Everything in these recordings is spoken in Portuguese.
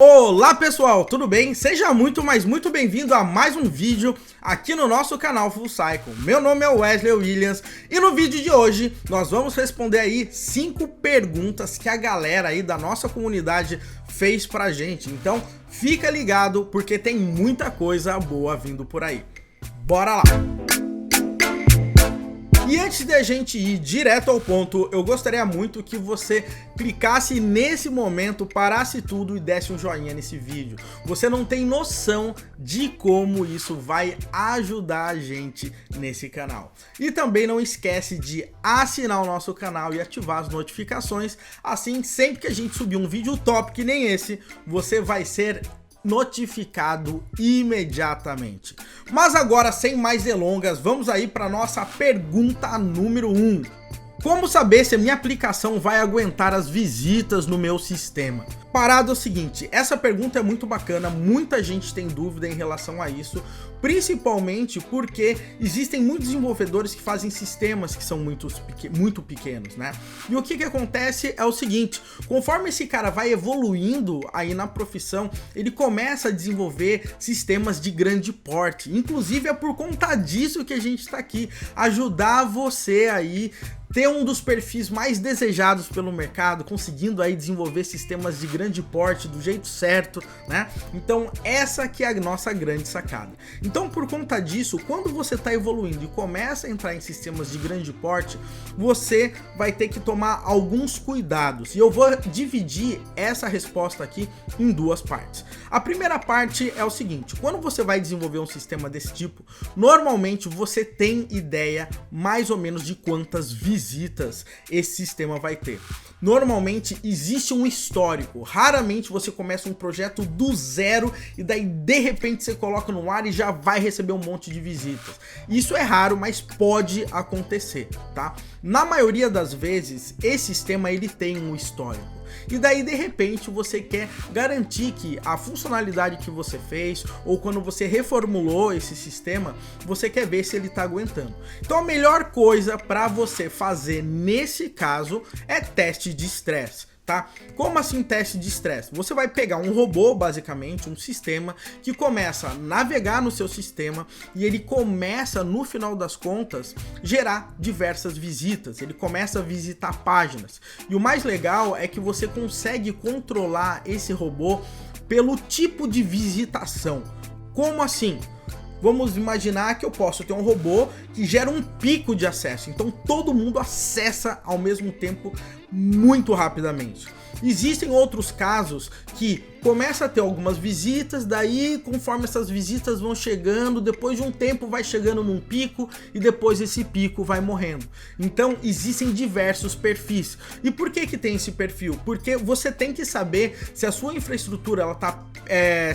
Olá pessoal, tudo bem? Seja muito bem-vindo a mais um vídeo aqui no nosso canal Full Cycle. Meu nome é Wesley Williams e no vídeo de hoje nós vamos responder aí 5 perguntas que a galera aí da nossa comunidade fez pra gente. Então fica ligado porque tem muita coisa boa vindo por aí. Bora lá! E antes de a gente ir direto ao ponto, eu gostaria muito que você clicasse nesse momento, parasse tudo e desse um joinha nesse vídeo. Você não tem noção de como isso vai ajudar a gente nesse canal. E também não esquece de assinar o nosso canal e ativar as notificações, assim sempre que a gente subir um vídeo top que nem esse, você vai ser notificado imediatamente. Mas agora, sem mais delongas, vamos aí para nossa pergunta número 1. Como saber se a minha aplicação vai aguentar as visitas no meu sistema? Parado é o seguinte, essa pergunta é muito bacana, muita gente tem dúvida em relação a isso, principalmente porque existem muitos desenvolvedores que fazem sistemas que são muito pequenos, né? E o que acontece é o seguinte, conforme esse cara vai evoluindo aí na profissão, ele começa a desenvolver sistemas de grande porte, inclusive é por conta disso que a gente está aqui, ajudar você aí ter um dos perfis mais desejados pelo mercado, conseguindo aí desenvolver sistemas de grande porte do jeito certo, né? Então essa que é a nossa grande sacada. Então por conta disso, quando você está evoluindo e começa a entrar em sistemas de grande porte, você vai ter que tomar alguns cuidados. E eu vou dividir essa resposta aqui em duas partes. A primeira parte é o seguinte, quando você vai desenvolver um sistema desse tipo, normalmente você tem ideia mais ou menos de quantas visitas esse sistema vai ter. Normalmente existe um histórico, raramente você começa um projeto do zero e daí de repente você coloca no ar e já vai receber um monte de visitas. Isso é raro, mas pode acontecer, tá? Na maioria das vezes esse sistema ele tem um histórico. E daí de repente você quer garantir que a funcionalidade que você fez ou quando você reformulou esse sistema, você quer ver se ele está aguentando. Então a melhor coisa para você fazer nesse caso é teste de estresse. Tá? Como assim teste de estresse? Você vai pegar um robô, basicamente, um sistema que começa a navegar no seu sistema e ele começa, no final das contas, gerar diversas visitas. Ele começa a visitar páginas. E o mais legal é que você consegue controlar esse robô pelo tipo de visitação. Como assim? Vamos imaginar que eu posso ter um robô que gera um pico de acesso, então todo mundo acessa ao mesmo tempo muito rapidamente. Existem outros casos que começa a ter algumas visitas, daí conforme essas visitas vão chegando, depois de um tempo vai chegando num pico e depois esse pico vai morrendo. Então existem diversos perfis. E por que tem esse perfil? Porque você tem que saber se a sua infraestrutura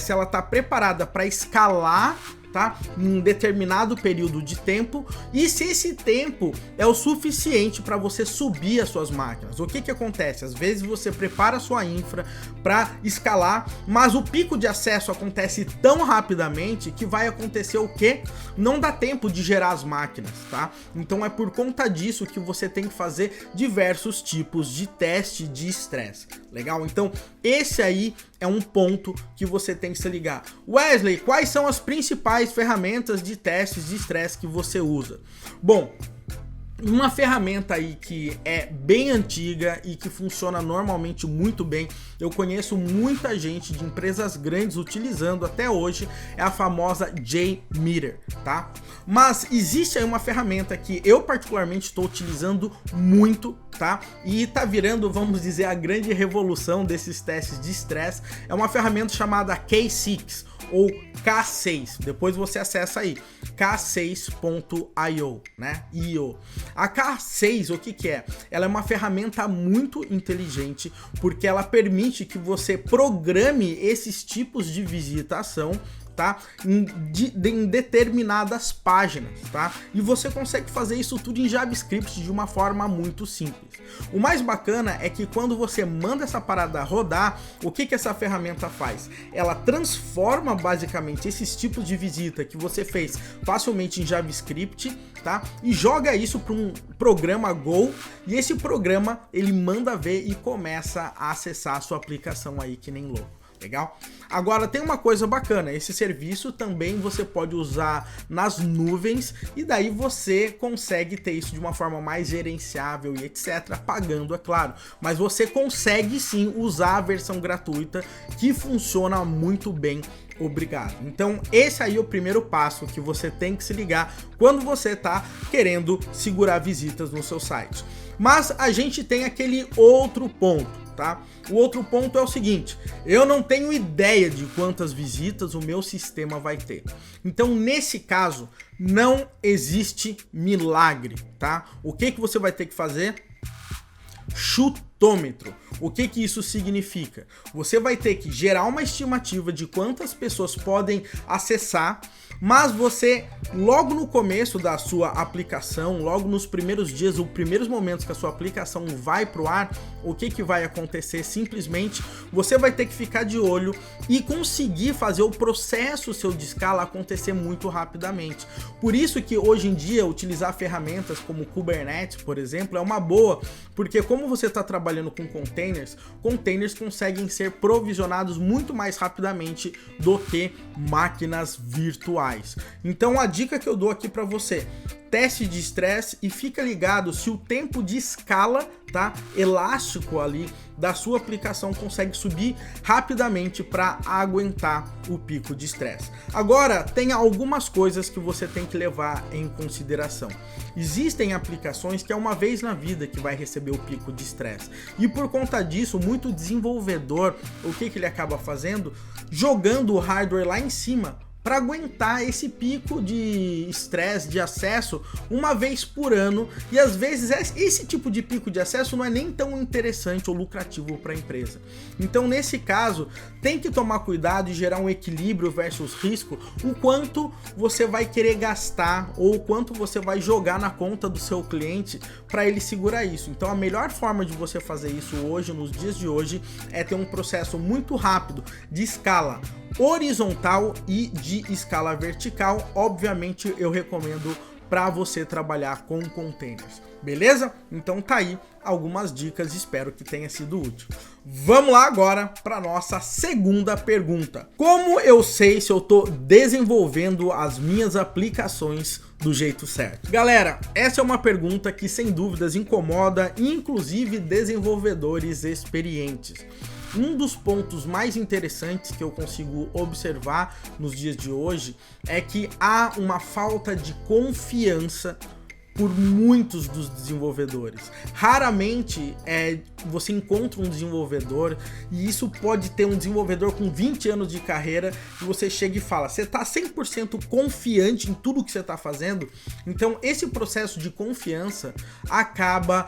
se ela tá preparada para escalar, tá? Em um determinado período de tempo e se esse tempo é o suficiente para você subir as suas máquinas. O que acontece? Às vezes você prepara a sua infra para escalar, mas o pico de acesso acontece tão rapidamente que vai acontecer o quê? Não dá tempo de gerar as máquinas, tá? Então é por conta disso que você tem que fazer diversos tipos de teste de estresse. Legal? Então esse aí é um ponto que você tem que se ligar. Wesley, quais são as principais ferramentas de testes de estresse que você usa? Bom, uma ferramenta aí que é bem antiga e que funciona normalmente muito bem, eu conheço muita gente de empresas grandes utilizando até hoje, é a famosa JMeter, tá? Mas existe aí uma ferramenta que eu particularmente estou utilizando muito, tá? E tá virando, vamos dizer, a grande revolução desses testes de estresse, é uma ferramenta chamada K6 ou K6, depois você acessa aí, k6.io, né? A K6, o que é? Ela é uma ferramenta muito inteligente, porque ela permite que você programe esses tipos de visitação, tá? Em determinadas páginas, tá? E você consegue fazer isso tudo em JavaScript de uma forma muito simples. O mais bacana é que quando você manda essa parada rodar, o que essa ferramenta faz? Ela transforma basicamente esses tipos de visita que você fez facilmente em JavaScript, tá? E joga isso para um programa Go, e esse programa ele manda ver e começa a acessar a sua aplicação aí que nem louco. Legal? Agora tem uma coisa bacana, esse serviço também você pode usar nas nuvens e daí você consegue ter isso de uma forma mais gerenciável e etc, pagando, é claro. Mas você consegue sim usar a versão gratuita que funciona muito bem. Obrigado. Então esse aí é o primeiro passo que você tem que se ligar quando você está querendo segurar visitas no seu site. Mas a gente tem aquele outro ponto, tá? O outro ponto é o seguinte, eu não tenho ideia de quantas visitas o meu sistema vai ter. Então nesse caso não existe milagre, tá? O que você vai ter que fazer? Chutômetro. O que isso significa? Você vai ter que gerar uma estimativa de quantas pessoas podem acessar, mas você, logo no começo da sua aplicação, logo nos primeiros dias, os primeiros momentos que a sua aplicação vai pro ar, o que vai acontecer? Simplesmente você vai ter que ficar de olho e conseguir fazer o processo seu de escala acontecer muito rapidamente. Por isso que hoje em dia utilizar ferramentas como Kubernetes, por exemplo, é uma boa, porque como você está trabalhando com containers conseguem ser provisionados muito mais rapidamente do que máquinas virtuais. Então a dica que eu dou aqui para você, teste de estresse e fica ligado se o tempo de escala, tá, elástico ali da sua aplicação consegue subir rapidamente para aguentar o pico de estresse. Agora, tem algumas coisas que você tem que levar em consideração. Existem aplicações que é uma vez na vida que vai receber o pico de estresse. E por conta disso, muito desenvolvedor, o que ele acaba fazendo? Jogando o hardware lá em cima para aguentar esse pico de estresse, de acesso, uma vez por ano, e às vezes esse tipo de pico de acesso não é nem tão interessante ou lucrativo para a empresa. Então nesse caso, tem que tomar cuidado e gerar um equilíbrio versus risco, o quanto você vai querer gastar ou o quanto você vai jogar na conta do seu cliente para ele segurar isso. Então a melhor forma de você fazer isso hoje, nos dias de hoje, é ter um processo muito rápido de escala horizontal e de escala vertical. Obviamente eu recomendo para você trabalhar com containers, beleza? Então tá aí algumas dicas, espero que tenha sido útil. Vamos lá agora para nossa segunda pergunta. Como eu sei se eu tô desenvolvendo as minhas aplicações do jeito certo? Galera, essa é uma pergunta que sem dúvidas incomoda inclusive desenvolvedores experientes. Um dos pontos mais interessantes que eu consigo observar nos dias de hoje é que há uma falta de confiança por muitos dos desenvolvedores. Raramente você encontra um desenvolvedor, e isso pode ter um desenvolvedor com 20 anos de carreira, e você chega e fala, você está 100% confiante em tudo que você está fazendo? Então esse processo de confiança acaba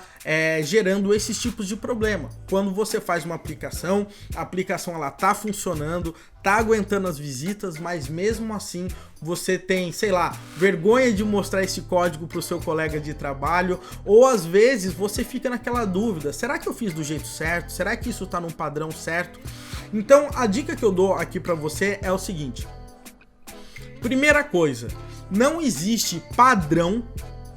gerando esses tipos de problema. Quando você faz uma aplicação, a aplicação ela tá funcionando, tá aguentando as visitas, mas mesmo assim você tem, sei lá, vergonha de mostrar esse código para o seu colega de trabalho, ou às vezes você fica naquela dúvida, será que eu fiz do jeito certo? Será que isso está num padrão certo? Então a dica que eu dou aqui para você é o seguinte: primeira coisa, não existe padrão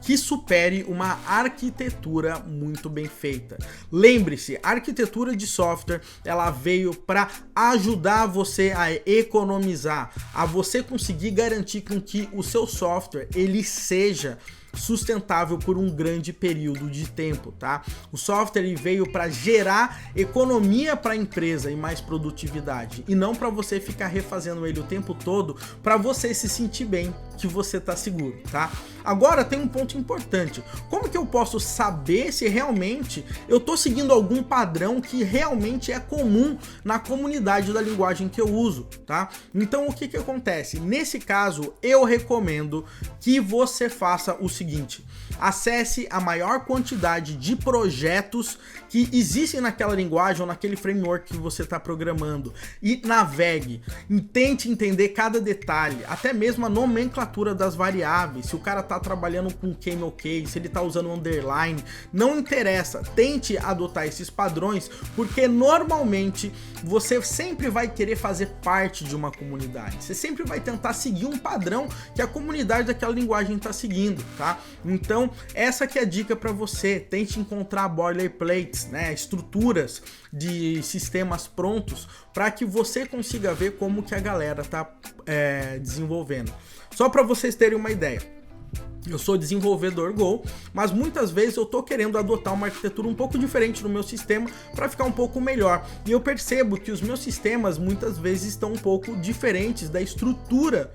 que supere uma arquitetura muito bem feita. Lembre-se, a arquitetura de software, ela veio para ajudar você a economizar, a você conseguir garantir com que o seu software ele seja sustentável por um grande período de tempo, tá? O software ele veio para gerar economia para a empresa e mais produtividade, e não para você ficar refazendo ele o tempo todo para você se sentir bem que você tá seguro, tá? Agora tem um ponto importante. Como que eu posso saber se realmente eu tô seguindo algum padrão que realmente é comum na comunidade da linguagem que eu uso, tá? Então o que acontece? Nesse caso, eu recomendo que você faça o seguinte: acesse a maior quantidade de projetos que existem naquela linguagem ou naquele framework que você está programando e navegue, tente entender cada detalhe, até mesmo a nomenclatura das variáveis, se o cara está trabalhando com camel case, se ele está usando underline, não interessa, tente adotar esses padrões, porque normalmente você sempre vai querer fazer parte de uma comunidade, você sempre vai tentar seguir um padrão que a comunidade daquela linguagem está seguindo, tá? Então Então, essa que é a dica para você. Tente encontrar boilerplates, né, estruturas de sistemas prontos para que você consiga ver como que a galera tá desenvolvendo. Só para vocês terem uma ideia. Eu sou desenvolvedor Go, mas muitas vezes eu tô querendo adotar uma arquitetura um pouco diferente no meu sistema para ficar um pouco melhor. E eu percebo que os meus sistemas muitas vezes estão um pouco diferentes da estrutura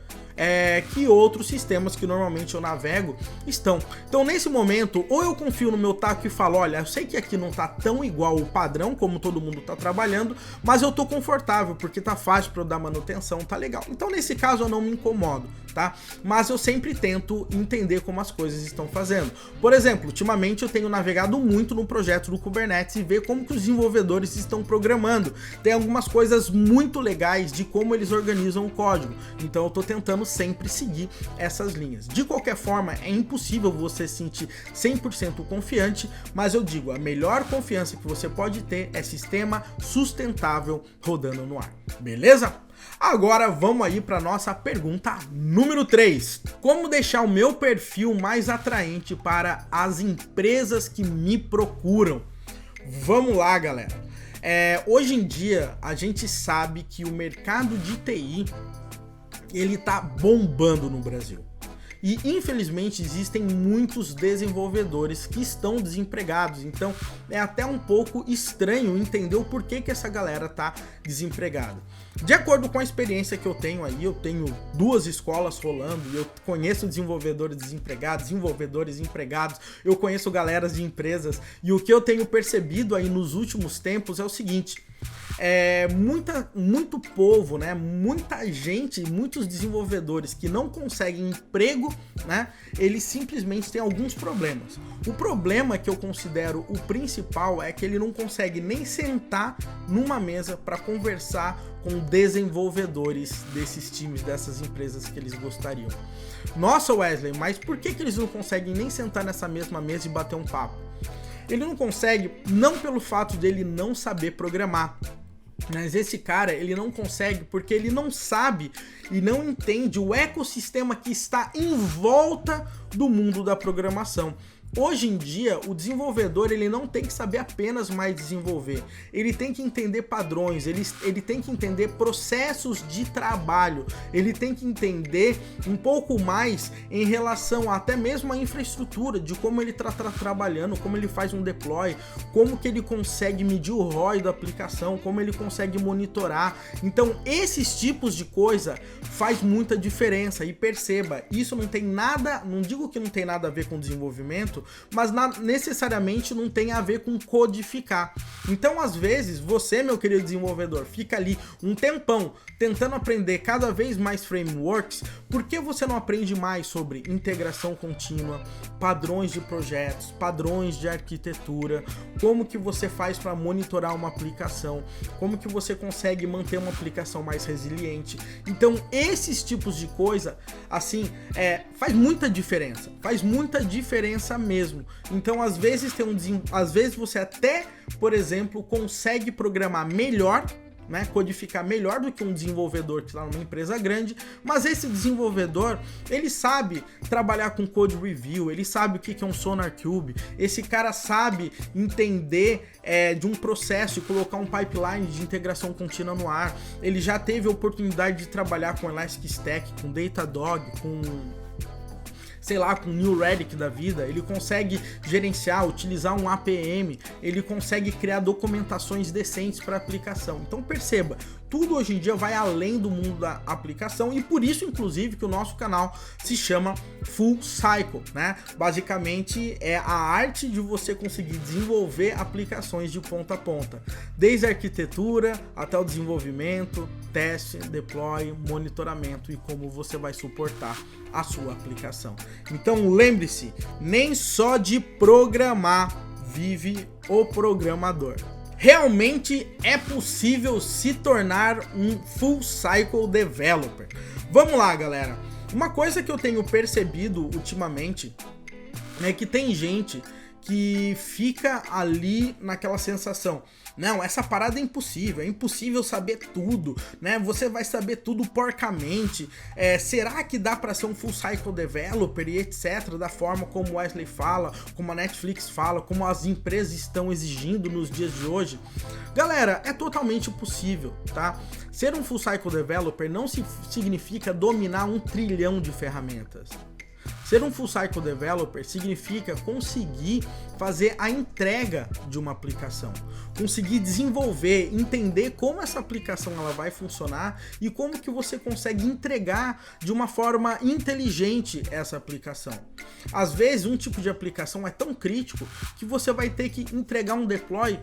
que outros sistemas que normalmente eu navego estão. Então nesse momento, ou eu confio no meu taco e falo, olha, eu sei que aqui não tá tão igual o padrão como todo mundo tá trabalhando, mas eu tô confortável porque tá fácil para eu dar manutenção, tá legal. Então nesse caso eu não me incomodo, tá? Mas eu sempre tento entender como as coisas estão fazendo. Por exemplo, ultimamente eu tenho navegado muito no projeto do Kubernetes e ver como que os desenvolvedores estão programando. Tem algumas coisas muito legais de como eles organizam o código. Então eu tô tentando sempre seguir essas linhas. De qualquer forma, é impossível você se sentir 100% confiante, mas eu digo, a melhor confiança que você pode ter é sistema sustentável rodando no ar. Beleza? Agora vamos aí para nossa pergunta número 3. Como deixar o meu perfil mais atraente para as empresas que me procuram? Vamos lá, galera. Hoje em dia, a gente sabe que o mercado de TI ele tá bombando no Brasil. E infelizmente existem muitos desenvolvedores que estão desempregados, então é até um pouco estranho entender o porquê que essa galera tá desempregada. De acordo com a experiência que eu tenho aí, eu tenho 2 escolas rolando e eu conheço desenvolvedores desempregados, desenvolvedores empregados, eu conheço galeras de empresas e o que eu tenho percebido aí nos últimos tempos é o seguinte: muito povo, né? Muita gente, muitos desenvolvedores que não conseguem emprego, né? Eles simplesmente têm alguns problemas. O problema que eu considero o principal é que ele não consegue nem sentar numa mesa para conversar com desenvolvedores desses times, dessas empresas que eles gostariam. Nossa, Wesley, mas por que eles não conseguem nem sentar nessa mesma mesa e bater um papo? Ele não consegue, não pelo fato dele não saber programar, mas esse cara, ele não consegue porque ele não sabe e não entende o ecossistema que está em volta do mundo da programação. Hoje em dia, o desenvolvedor ele não tem que saber apenas mais desenvolver, ele tem que entender padrões, ele tem que entender processos de trabalho, ele tem que entender um pouco mais em relação até mesmo à infraestrutura, de como ele está trabalhando, como ele faz um deploy, como que ele consegue medir o ROI da aplicação, como ele consegue monitorar. Então esses tipos de coisa faz muita diferença. E perceba, isso não tem nada, não digo que não tem nada a ver com desenvolvimento, mas necessariamente não tem a ver com codificar. Então, às vezes, você, meu querido desenvolvedor, fica ali um tempão tentando aprender cada vez mais frameworks. Por que você não aprende mais sobre integração contínua, padrões de projetos, padrões de arquitetura, como que você faz para monitorar uma aplicação, como que você consegue manter uma aplicação mais resiliente? Então, esses tipos de coisa, assim, faz muita diferença mesmo. Então, às vezes você até, por exemplo, consegue programar melhor, né, codificar melhor do que um desenvolvedor que está numa empresa grande, mas esse desenvolvedor, ele sabe trabalhar com code review, ele sabe o que é um SonarQube, esse cara sabe entender de um processo e colocar um pipeline de integração contínua no ar, ele já teve a oportunidade de trabalhar com Elastic Stack, com Datadog, com New Relic da vida, ele consegue gerenciar, utilizar um APM, ele consegue criar documentações decentes para a aplicação. Então perceba, tudo hoje em dia vai além do mundo da aplicação e por isso, inclusive, que o nosso canal se chama Full Cycle, né? Basicamente é a arte de você conseguir desenvolver aplicações de ponta a ponta, desde a arquitetura até o desenvolvimento, teste, deploy, monitoramento e como você vai suportar a sua aplicação. Então lembre-se, nem só de programar vive o programador. Realmente é possível se tornar um full cycle developer. Vamos lá, galera. Uma coisa que eu tenho percebido ultimamente é que tem gente que fica ali naquela sensação: não, essa parada é impossível saber tudo, né? Você vai saber tudo porcamente. Será que dá para ser um full cycle developer e etc, da forma como o Wesley fala, como a Netflix fala, como as empresas estão exigindo nos dias de hoje? Galera, é totalmente possível, tá? Ser um full cycle developer não significa dominar 1 trilhão de ferramentas. Ser um full cycle developer significa conseguir fazer a entrega de uma aplicação, conseguir desenvolver, entender como essa aplicação ela vai funcionar e como que você consegue entregar de uma forma inteligente essa aplicação. Às vezes um tipo de aplicação é tão crítico que você vai ter que entregar um deploy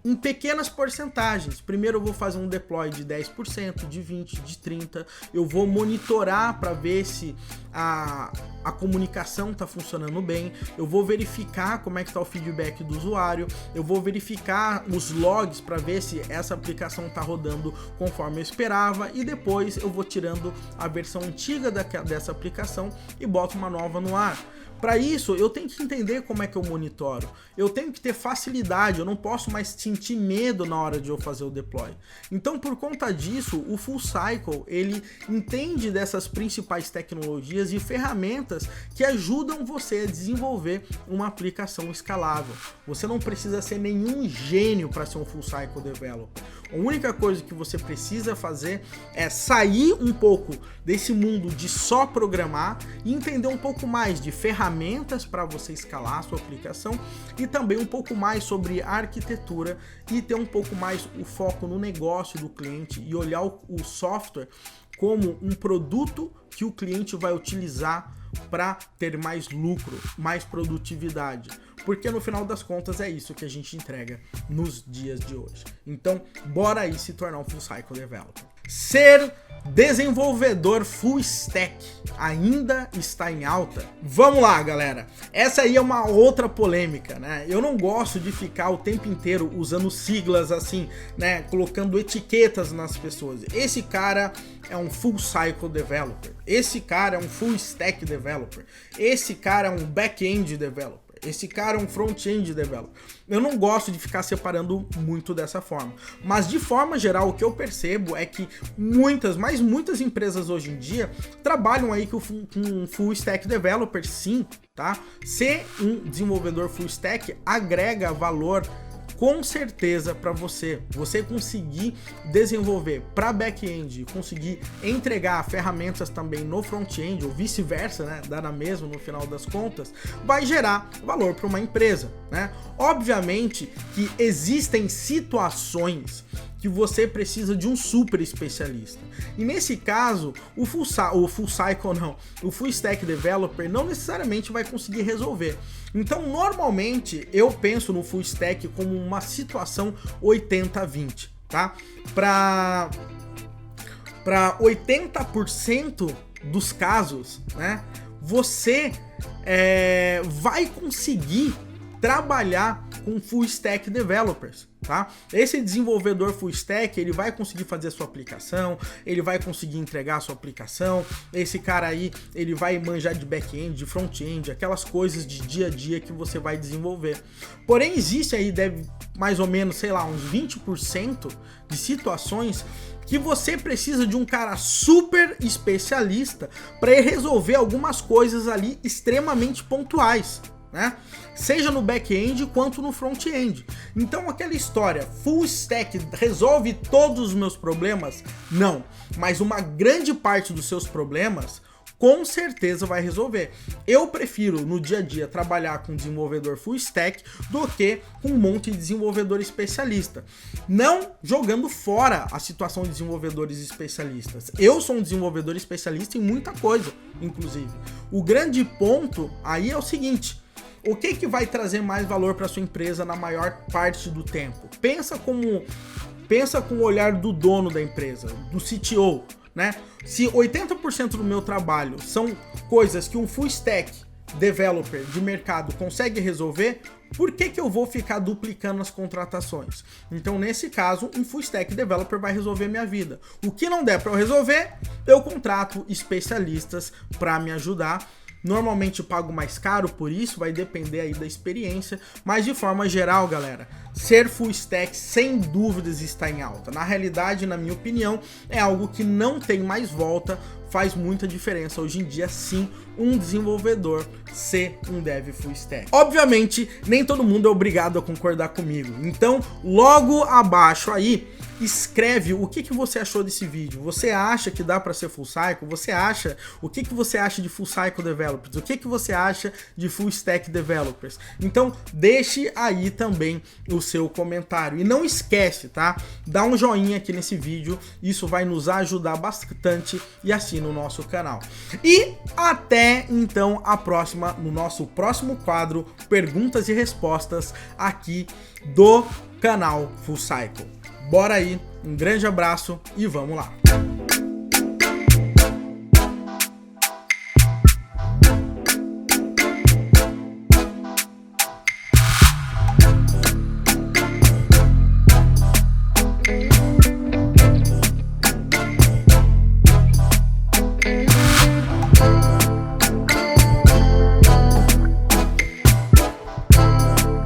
em pequenas porcentagens. Primeiro eu vou fazer um deploy de 10%, de 20%, de 30%. Eu vou monitorar para ver se a comunicação está funcionando bem. Eu vou verificar como é que está o feedback do usuário. Eu vou verificar os logs para ver se essa aplicação está rodando conforme eu esperava. E depois eu vou tirando a versão antiga dessa aplicação e boto uma nova no ar. Para isso, eu tenho que entender como é que eu monitoro. Eu tenho que ter facilidade, eu não posso mais sentir medo na hora de eu fazer o deploy. Então, por conta disso, o Full Cycle, ele entende dessas principais tecnologias e ferramentas que ajudam você a desenvolver uma aplicação escalável. Você não precisa ser nenhum gênio para ser um Full Cycle Developer. A única coisa que você precisa fazer é sair um pouco desse mundo de só programar e entender um pouco mais de ferramentas para você escalar a sua aplicação e também um pouco mais sobre arquitetura e ter um pouco mais o foco no negócio do cliente e olhar o software como um produto que o cliente vai utilizar para ter mais lucro, mais produtividade. Porque no final das contas é isso que a gente entrega nos dias de hoje. Então, bora aí se tornar um Full Cycle Developer. Ser desenvolvedor full stack ainda está em alta? Vamos lá, galera. Essa aí é uma outra polêmica, né? Eu não gosto de ficar o tempo inteiro usando siglas assim, né? Colocando etiquetas nas pessoas. Esse cara é um full cycle developer. Esse cara é um full stack developer. Esse cara é um back-end developer. Esse cara é um front-end developer. Eu não gosto de ficar separando muito dessa forma. Mas de forma geral, o que eu percebo é que muitas empresas hoje em dia trabalham aí com um full stack developer, sim, tá? Ser um desenvolvedor full stack agrega valor com certeza para você conseguir desenvolver para back-end, conseguir entregar ferramentas também no front-end ou vice-versa, né, dá na mesma no final das contas, vai gerar valor para uma empresa, né? Obviamente que existem situações que você precisa de um super especialista. E nesse caso, o full stack developer não necessariamente vai conseguir resolver. Então, normalmente, eu penso no full stack como uma situação 80-20, tá? Para 80% dos casos, né, você vai conseguir trabalhar com full stack developers, tá? Esse desenvolvedor full stack, ele vai conseguir fazer a sua aplicação, ele vai conseguir entregar a sua aplicação, esse cara aí, ele vai manjar de back-end, de front-end, aquelas coisas de dia a dia que você vai desenvolver. Porém, existe aí, mais ou menos, sei lá, uns 20% de situações que você precisa de um cara super especialista para resolver algumas coisas ali extremamente pontuais, né? Seja no back-end quanto no front-end. Então aquela história, full stack resolve todos os meus problemas? Não, mas uma grande parte dos seus problemas com certeza vai resolver. Eu prefiro no dia a dia trabalhar com desenvolvedor full stack do que com um monte de desenvolvedor especialista. Não jogando fora a situação de desenvolvedores especialistas. Eu sou um desenvolvedor especialista em muita coisa, inclusive. O grande ponto aí é o seguinte: o que vai trazer mais valor para sua empresa na maior parte do tempo? Pensa com o olhar do dono da empresa, do CTO, né? Se 80% do meu trabalho são coisas que um full stack developer de mercado consegue resolver, por que eu vou ficar duplicando as contratações? Então, nesse caso, um full stack developer vai resolver minha vida. O que não der para eu resolver, eu contrato especialistas para me ajudar. normalmente pago mais caro por isso, vai depender aí da experiência, mas de forma geral, galera, ser full stack sem dúvidas está em alta. Na realidade, na minha opinião, é algo que não tem mais volta, faz muita diferença hoje em dia, sim, um desenvolvedor ser um dev full stack. Obviamente, nem todo mundo é obrigado a concordar comigo, então logo abaixo aí, escreve o que você achou desse vídeo. Você acha que dá para ser full cycle? O que você acha de full cycle developers? O que você acha de full stack developers? Então deixe aí também o seu comentário e não esquece, tá? Dá um joinha aqui nesse vídeo, isso vai nos ajudar bastante e assina o nosso canal. E até então no nosso próximo quadro, perguntas e respostas aqui do canal Full Cycle. Bora aí, um grande abraço e vamos lá!